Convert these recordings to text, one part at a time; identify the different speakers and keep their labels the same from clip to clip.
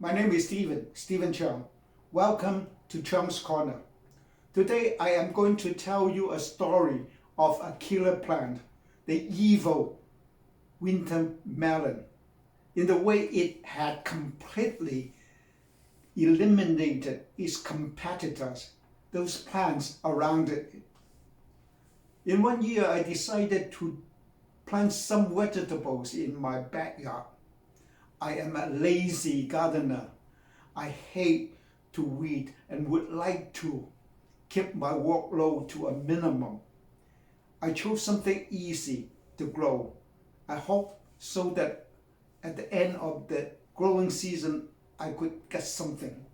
Speaker 1: My name is Stephen Chung. Welcome to Chung's Corner. Today I am going to tell you a story of a killer plant, the evil winter melon, in the way it had completely eliminated its competitors, those plants around it. In one year I decided to plant some vegetables in my backyard. I am a lazy gardener. I hate to weed and would like to keep my workload to a minimum. I chose something easy to grow. I hope so that at the end of the growing season I could get something.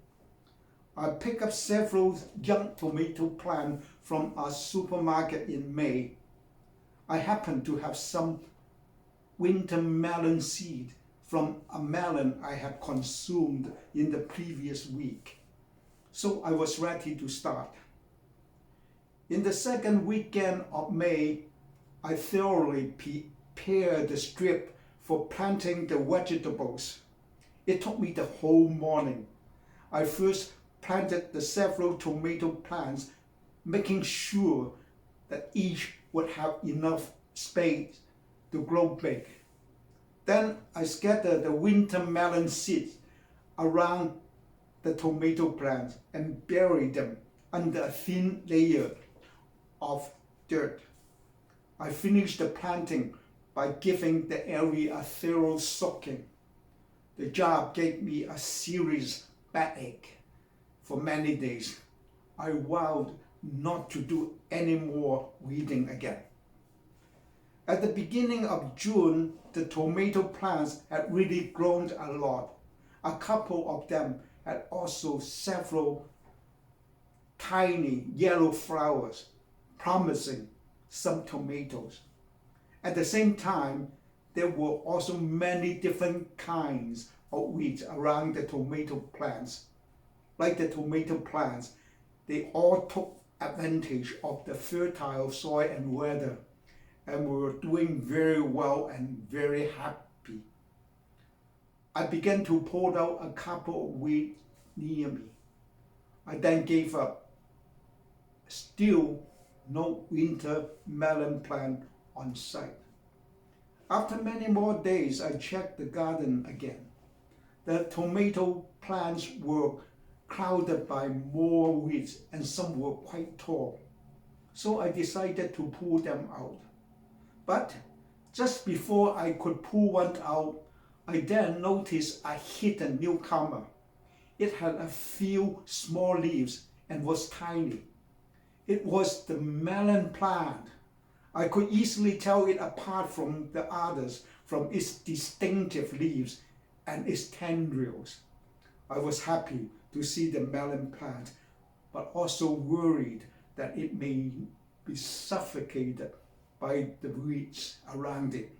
Speaker 1: I picked up several young tomato plants from a supermarket in May. I happened to have some winter melon seed from a melon I had consumed in the previous week. So I was ready to start. In the second weekend of May, I thoroughly prepared the strip for planting the vegetables. It took me the whole morning. I first planted the several tomato plants, making sure that each would have enough space to grow big. Then I scattered the winter melon seeds around the tomato plants and buried them under a thin layer of dirt. I finished the planting by giving the area a thorough soaking. The job gave me a serious backache for many days. I vowed not to do any more weeding again. At the beginning of June, the tomato plants had really grown a lot. A couple of them had also several tiny yellow flowers, promising some tomatoes. At the same time, there were also many different kinds of weeds around the tomato plants. Like the tomato plants, they all took advantage of the fertile soil and weather, and we were doing very well and very happy. I began to pull out a couple of weeds near me. I then gave up. Still no winter melon plant on site. After many more days, I checked the garden again. The tomato plants were crowded by more weeds and some were quite tall. So I decided to pull them out. But just before I could pull one out, I then noticed a hidden newcomer. It had a few small leaves and was tiny. It was the melon plant. I could easily tell it apart from the others from its distinctive leaves and its tendrils. I was happy to see the melon plant, but also worried that it may be suffocated by the weeds around it.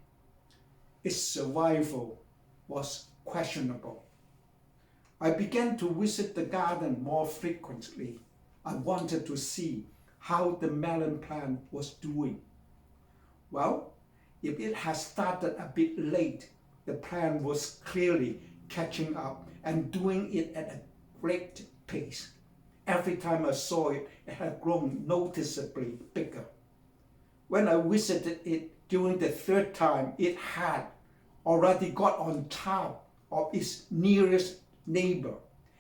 Speaker 1: Its survival was questionable. I began to visit the garden more frequently. I wanted to see how the melon plant was doing. Well, if it had started a bit late, the plant was clearly catching up and doing it at a great pace. Every time I saw it, it had grown noticeably bigger. When I visited it during the third time, it had already got on top of its nearest neighbor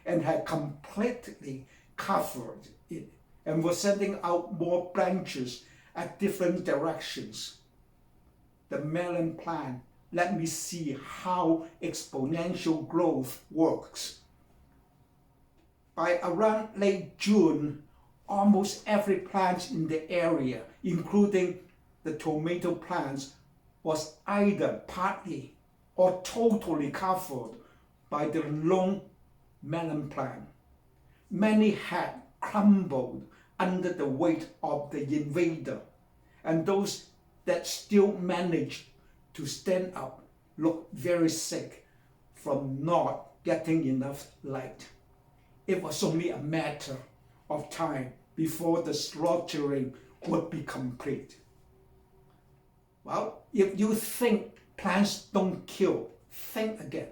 Speaker 1: and had completely covered it and was sending out more branches at different directions. The melon plant let me see how exponential growth works. By around late June, almost every plant in the area, including the tomato plants, was either partly or totally covered by the lone melon plant. Many had crumbled under the weight of the invader, and those that still managed to stand up looked very sick from not getting enough light. It was only a matter of time before the slaughtering would be complete. Well, if you think plants don't kill, think again.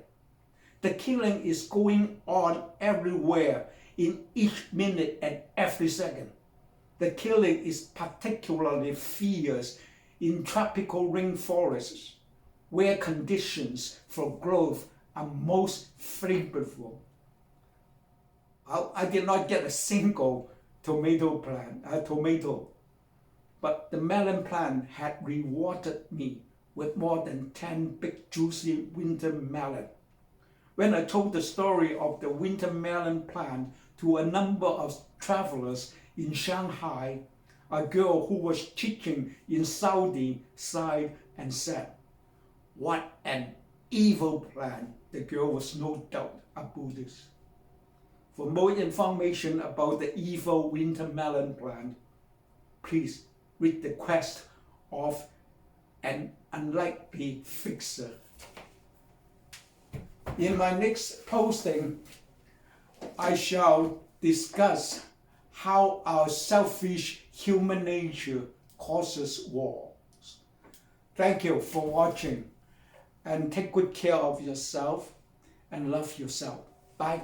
Speaker 1: The killing is going on everywhere in each minute and every second. The killing is particularly fierce in tropical rainforests, where conditions for growth are most favorable. I did not get a single tomato, but the melon plant had rewarded me with more than 10 big juicy winter melon. When I told the story of the winter melon plant to a number of travelers in Shanghai, a girl who was teaching in Saudi sighed and said, "What an evil plant." The girl was no doubt a Buddhist. For more information about the evil winter melon plant, please read The Quest of an Unlikely Fixer. In my next posting, I shall discuss how our selfish human nature causes wars. Thank you for watching, and take good care of yourself and love yourself. Bye.